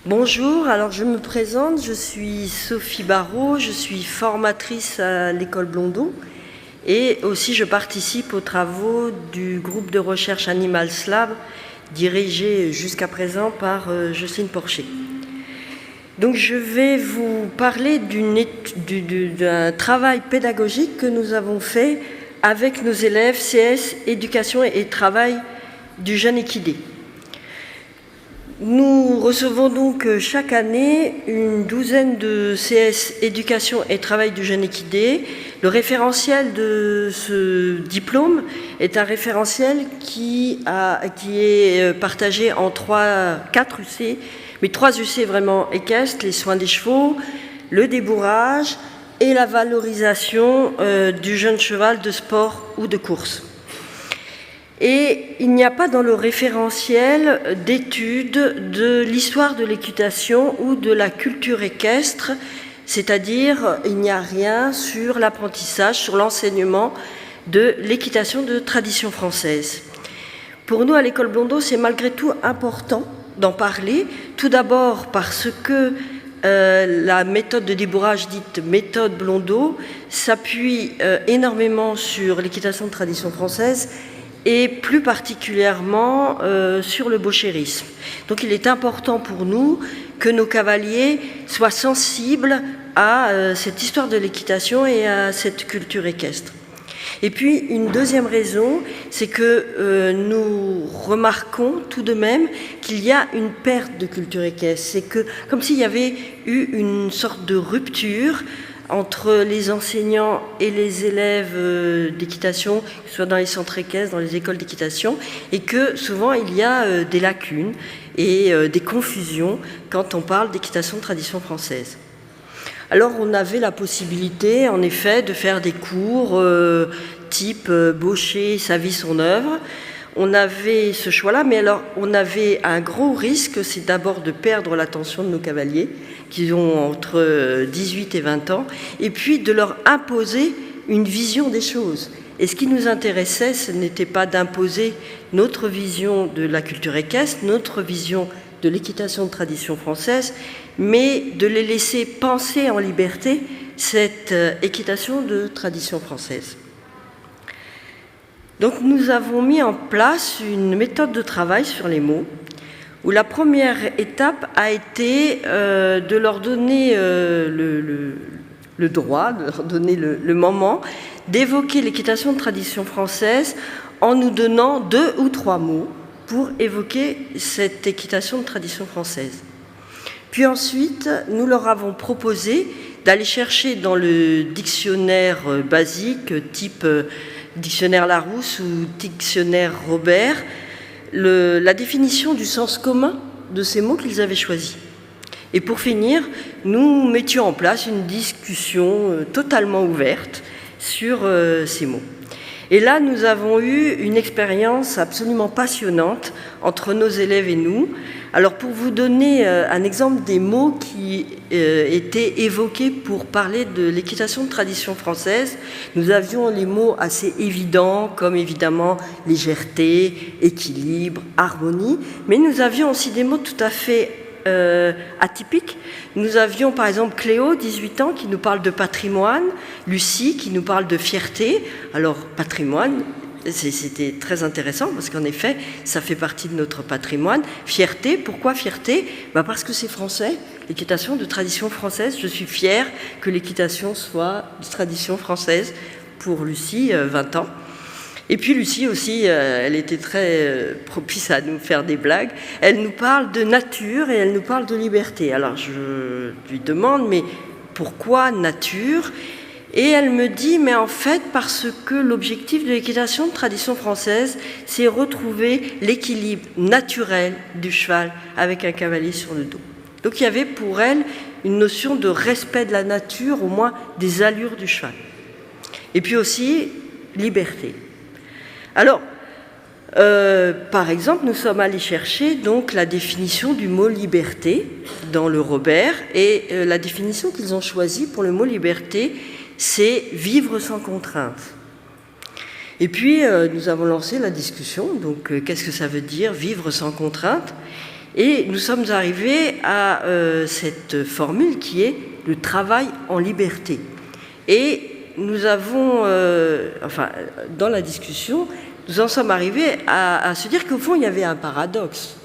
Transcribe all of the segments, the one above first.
Bonjour, alors je me présente, je suis Sophie Barrault, je suis formatrice à l'école Blondeau et aussi je participe aux travaux du groupe de recherche Animals Lab dirigé jusqu'à présent par Jocelyne Porcher. Donc je vais vous parler d'un travail pédagogique que nous avons fait avec nos élèves CS, éducation et travail du jeune équidé. Nous recevons donc chaque année une douzaine de CS éducation et travail du jeune équidé. Le référentiel de ce diplôme est un référentiel qui est partagé en 4 UC, mais 3 UC vraiment équestres, les soins des chevaux, le débourrage et la valorisation du jeune cheval de sport ou de course. Et il n'y a pas dans le référentiel d'études de l'histoire de l'équitation ou de la culture équestre, c'est-à-dire il n'y a rien sur l'apprentissage, sur l'enseignement de l'équitation de tradition française. Pour nous, à l'école Blondeau, c'est malgré tout important d'en parler, tout d'abord parce que la méthode de débourrage dite méthode Blondeau s'appuie énormément sur l'équitation de tradition française et plus particulièrement sur le bochérisme. Donc il est important pour nous que nos cavaliers soient sensibles à cette histoire de l'équitation et à cette culture équestre. Et puis une deuxième raison, c'est que nous remarquons tout de même qu'il y a une perte de culture équestre. C'est que, comme s'il y avait eu une sorte de rupture entre les enseignants et les élèves d'équitation, que ce soit dans les centres équestres, dans les écoles d'équitation, et que souvent il y a des lacunes et des confusions quand on parle d'équitation de tradition française. Alors on avait la possibilité, en effet, de faire des cours type Bochet, sa vie, son œuvre. On avait ce choix-là, mais alors on avait un gros risque, c'est d'abord de perdre l'attention de nos cavaliers, qui ont entre 18 et 20 ans, et puis de leur imposer une vision des choses. Et ce qui nous intéressait, ce n'était pas d'imposer notre vision de la culture équestre, notre vision de l'équitation de tradition française, mais de les laisser penser en liberté cette équitation de tradition française. Donc nous avons mis en place une méthode de travail sur les mots, où la première étape a été de leur donner le droit, de leur donner le moment d'évoquer l'équitation de tradition française en nous donnant 2 ou 3 mots pour évoquer cette équitation de tradition française. Puis ensuite, nous leur avons proposé d'aller chercher dans le dictionnaire basique, type dictionnaire Larousse ou dictionnaire Robert, la définition du sens commun de ces mots qu'ils avaient choisis. Et pour finir, nous mettions en place une discussion totalement ouverte sur ces mots. Et là, nous avons eu une expérience absolument passionnante entre nos élèves et nous. Alors, pour vous donner un exemple des mots qui étaient évoqués pour parler de l'équitation de tradition française, nous avions les mots assez évidents, comme évidemment légèreté, équilibre, harmonie, mais nous avions aussi des mots tout à fait atypiques. Nous avions par exemple Cléo, 18 ans, qui nous parle de patrimoine, Lucie qui nous parle de fierté. Alors patrimoine, c'était très intéressant parce qu'en effet, ça fait partie de notre patrimoine. Fierté, pourquoi fierté ? Parce que c'est français, l'équitation de tradition française. Je suis fière que l'équitation soit de tradition française pour Lucie, 20 ans. Et puis Lucie aussi, elle était très propice à nous faire des blagues. Elle nous parle de nature et elle nous parle de liberté. Alors je lui demande, mais pourquoi nature ? Et elle me dit, mais en fait, parce que l'objectif de l'équitation de tradition française, c'est retrouver l'équilibre naturel du cheval avec un cavalier sur le dos. Donc il y avait pour elle une notion de respect de la nature, au moins des allures du cheval. Et puis aussi, liberté. Alors, par exemple, nous sommes allés chercher donc la définition du mot liberté dans le Robert, et la définition qu'ils ont choisie pour le mot liberté, c'est vivre sans contrainte. Et puis, nous avons lancé la discussion, donc qu'est-ce que ça veut dire, vivre sans contrainte ? Et nous sommes arrivés à cette formule qui est le travail en liberté. Et nous avons, dans la discussion, nous en sommes arrivés à se dire qu'au fond, il y avait un paradoxe.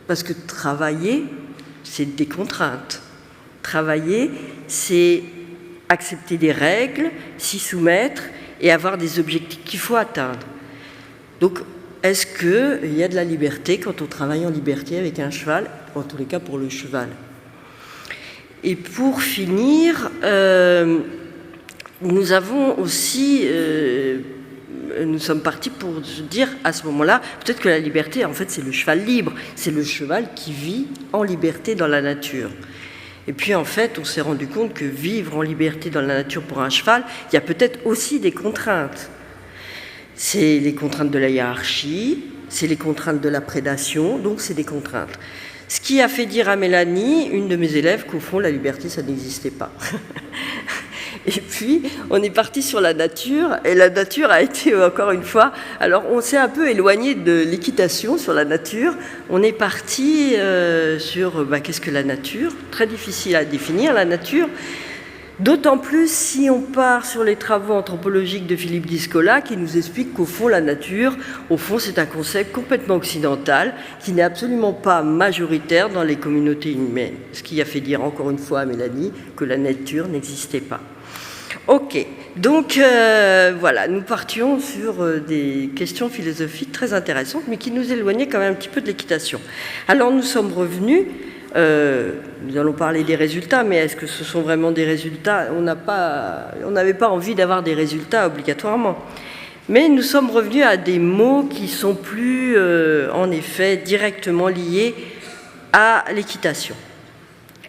Parce que travailler, c'est des contraintes. Travailler, c'est accepter des règles, s'y soumettre et avoir des objectifs qu'il faut atteindre. Donc, est-ce qu'il y a de la liberté quand on travaille en liberté avec un cheval, en tous les cas pour le cheval? Et pour finir, nous avons aussi, nous sommes partis pour se dire à ce moment-là, peut-être que la liberté, en fait, c'est le cheval libre, c'est le cheval qui vit en liberté dans la nature. Et puis en fait, on s'est rendu compte que vivre en liberté dans la nature pour un cheval, il y a peut-être aussi des contraintes. C'est les contraintes de la hiérarchie, c'est les contraintes de la prédation, donc c'est des contraintes. Ce qui a fait dire à Mélanie, une de mes élèves, qu'au fond, la liberté, ça n'existait pas. Et puis, on est parti sur la nature, et la nature a été, encore une fois, alors on s'est un peu éloigné de l'équitation sur la nature, on est parti sur qu'est-ce que la nature, très difficile à définir la nature, d'autant plus si on part sur les travaux anthropologiques de Philippe Discola qui nous explique qu'au fond la nature, au fond c'est un concept complètement occidental qui n'est absolument pas majoritaire dans les communautés humaines, ce qui a fait dire encore une fois à Mélanie que la nature n'existait pas. Ok, donc voilà, nous partions sur des questions philosophiques très intéressantes, mais qui nous éloignaient quand même un petit peu de l'équitation. Alors nous sommes revenus, nous allons parler des résultats, mais est-ce que ce sont vraiment des résultats? On n'avait pas envie d'avoir des résultats obligatoirement. Mais nous sommes revenus à des mots qui sont plus, en effet, directement liés à l'équitation.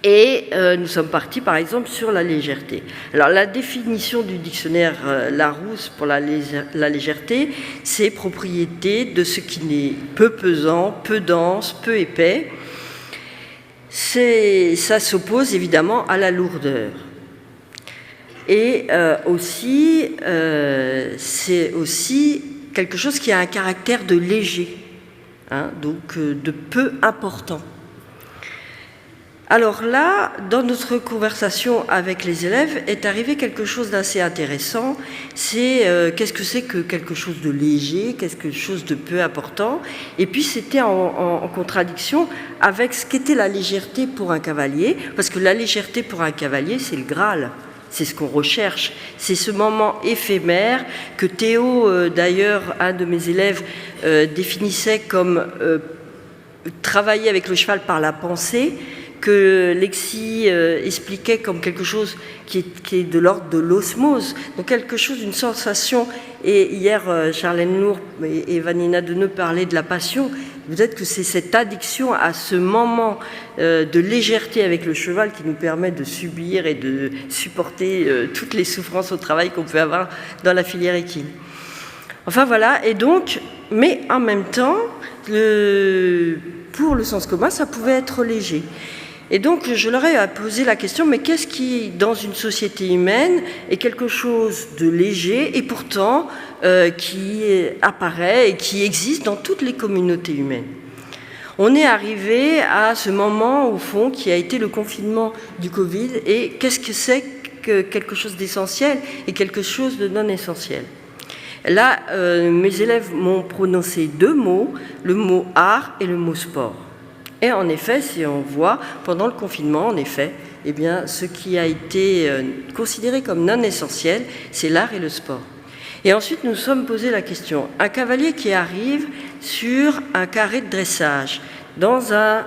Et nous sommes partis, par exemple, sur la légèreté. Alors, la définition du dictionnaire Larousse pour la légèreté, c'est propriété de ce qui n'est peu pesant, peu dense, peu épais. Ça s'oppose évidemment à la lourdeur. Et c'est aussi quelque chose qui a un caractère de léger, hein, donc de peu important. Alors là, dans notre conversation avec les élèves, est arrivé quelque chose d'assez intéressant. C'est qu'est-ce que c'est que quelque chose de léger, quelque chose de peu important. Et puis c'était en contradiction avec ce qu'était la légèreté pour un cavalier, parce que la légèreté pour un cavalier, c'est le Graal. C'est ce qu'on recherche. C'est ce moment éphémère que Théo, d'ailleurs, un de mes élèves, définissait comme travailler avec le cheval par la pensée, que Lexi expliquait comme quelque chose qui est de l'ordre de l'osmose, donc quelque chose, une sensation. Et hier, Charlène Lourd et Vanina Deneux parlaient de la passion. Peut-être que c'est cette addiction à ce moment de légèreté avec le cheval qui nous permet de subir et de supporter toutes les souffrances au travail qu'on peut avoir dans la filière équine. Enfin voilà, et donc, mais en même temps, pour le sens commun, ça pouvait être léger. Et donc, je leur ai posé la question, mais qu'est-ce qui, dans une société humaine, est quelque chose de léger et pourtant qui apparaît et qui existe dans toutes les communautés humaines? On est arrivé à ce moment, au fond, qui a été le confinement du Covid, et qu'est-ce que c'est que quelque chose d'essentiel et quelque chose de non essentiel? Là, mes élèves m'ont prononcé deux mots, le mot art et le mot sport. Et en effet, si on voit, pendant le confinement, en effet, eh bien, ce qui a été considéré comme non essentiel, c'est l'art et le sport. Et ensuite, nous nous sommes posé la question, un cavalier qui arrive sur un carré de dressage, dans un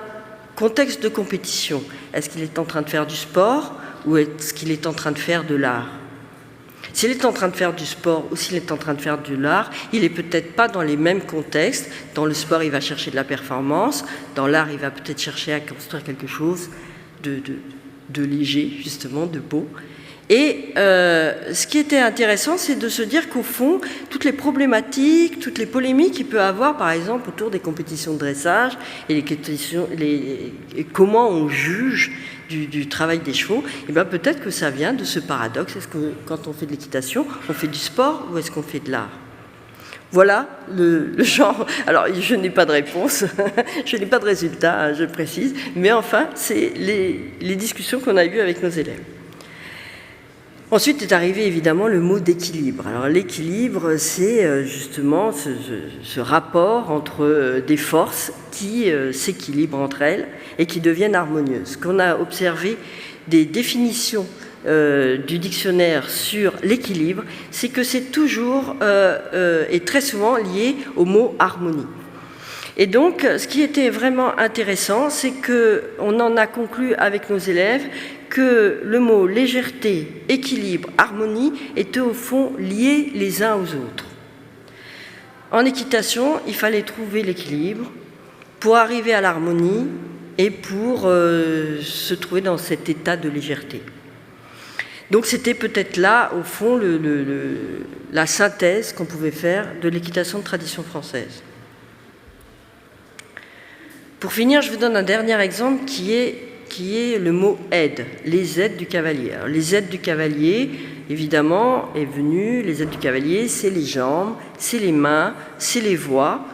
contexte de compétition, est-ce qu'il est en train de faire du sport ou est-ce qu'il est en train de faire de l'art? S'il est en train de faire du sport ou s'il est en train de faire de l'art, il n'est peut-être pas dans les mêmes contextes. Dans le sport, il va chercher de la performance. Dans l'art, il va peut-être chercher à construire quelque chose de léger, justement, de beau. Et ce qui était intéressant, c'est de se dire qu'au fond, toutes les problématiques, toutes les polémiques qu'il peut y avoir, par exemple, autour des compétitions de dressage et comment on juge du travail des chevaux, et bien peut-être que ça vient de ce paradoxe. Est-ce que quand on fait de l'équitation, on fait du sport ou est-ce qu'on fait de l'art? Voilà le genre. Alors, je n'ai pas de réponse, je n'ai pas de résultat, je précise, mais enfin, c'est les discussions qu'on a eues avec nos élèves. Ensuite est arrivé évidemment le mot d'équilibre. Alors l'équilibre, c'est justement ce rapport entre des forces qui s'équilibrent entre elles et qui deviennent harmonieuses. Qu'on a observé des définitions du dictionnaire sur l'équilibre, c'est que c'est toujours et très souvent lié au mot harmonie. Et donc, ce qui était vraiment intéressant, c'est qu'on en a conclu avec nos élèves que le mot légèreté, équilibre, harmonie étaient au fond liés les uns aux autres. En équitation, il fallait trouver l'équilibre pour arriver à l'harmonie et pour se trouver dans cet état de légèreté. Donc c'était peut-être là, au fond, la synthèse qu'on pouvait faire de l'équitation de tradition française. Pour finir, je vous donne un dernier exemple qui est le mot aide, les aides du cavalier. Alors, les aides du cavalier, évidemment, est venu, les aides du cavalier, c'est les jambes, c'est les mains, c'est les voies,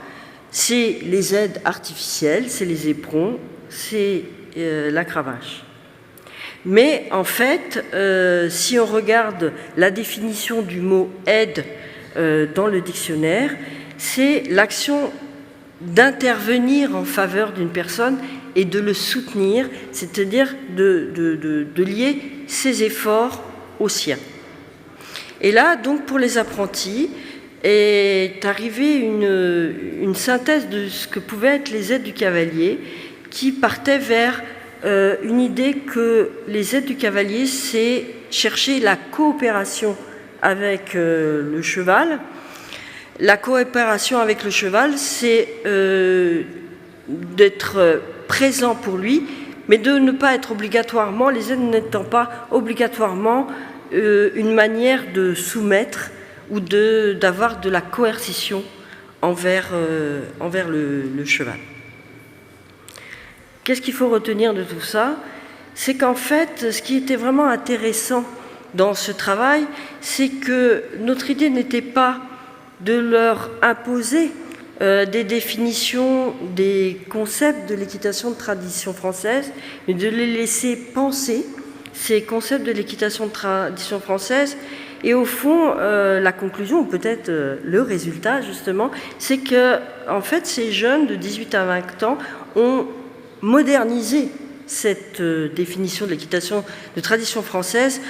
c'est les aides artificielles, c'est les éperons, c'est la cravache. Mais en fait, si on regarde la définition du mot aide dans le dictionnaire, c'est l'action d'intervenir en faveur d'une personne et de le soutenir, c'est-à-dire de lier ses efforts aux siens. Et là, donc, pour les apprentis, est arrivée une synthèse de ce que pouvaient être les aides du cavalier, qui partait vers une idée que les aides du cavalier, c'est chercher la coopération avec le cheval. La coopération avec le cheval, c'est d'être présent pour lui, mais de ne pas être obligatoirement, les aides n'étant pas obligatoirement une manière de soumettre ou d'avoir de la coercition envers le cheval. Qu'est-ce qu'il faut retenir de tout ça? C'est qu'en fait, ce qui était vraiment intéressant dans ce travail, c'est que notre idée n'était pas de leur imposer des définitions, des concepts de l'équitation de tradition française, mais de les laisser penser ces concepts de l'équitation de tradition française. Et au fond, la conclusion, ou peut-être le résultat justement, c'est que en fait, ces jeunes de 18 à 20 ans ont modernisé cette définition de l'équitation de tradition française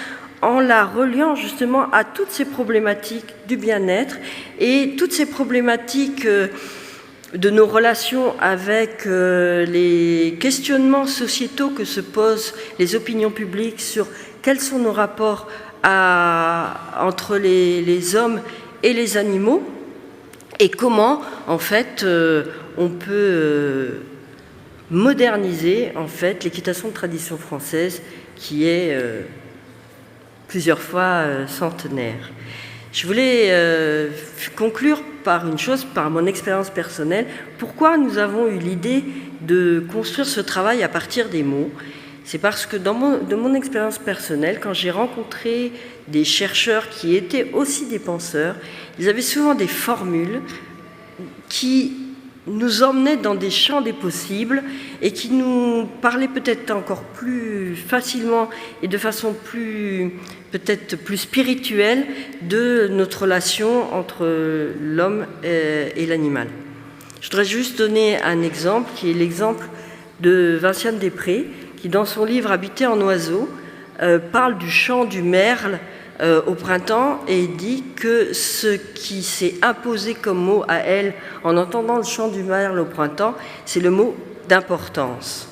en la reliant justement à toutes ces problématiques du bien-être et toutes ces problématiques de nos relations avec les questionnements sociétaux que se posent les opinions publiques sur quels sont nos rapports entre les hommes et les animaux et comment en fait on peut moderniser en fait l'équitation de tradition française qui est plusieurs fois centenaire. Je voulais conclure par une chose, par mon expérience personnelle. Pourquoi nous avons eu l'idée de construire ce travail à partir des mots? C'est parce que de mon expérience personnelle, quand j'ai rencontré des chercheurs qui étaient aussi des penseurs, ils avaient souvent des formules qui nous emmenaient dans des champs des possibles et qui nous parlaient peut-être encore plus facilement et de façon peut-être plus spirituelle de notre relation entre l'homme et l'animal. Je voudrais juste donner un exemple qui est l'exemple de Vinciane Després qui dans son livre « Habiter en oiseau » parle du chant du merle au printemps et dit que ce qui s'est imposé comme mot à elle en entendant le chant du merle au printemps, c'est le mot d'importance.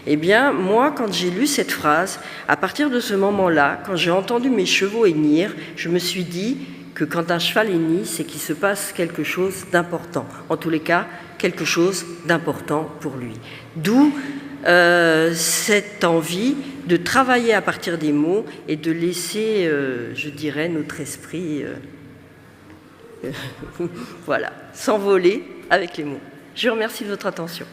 Eh bien, moi, quand j'ai lu cette phrase, à partir de ce moment-là, quand j'ai entendu mes chevaux hennir, je me suis dit que quand un cheval hennit, c'est qu'il se passe quelque chose d'important. En tous les cas, quelque chose d'important pour lui. D'où cette envie de travailler à partir des mots et de laisser, je dirais, notre esprit voilà, s'envoler avec les mots. Je vous remercie de votre attention.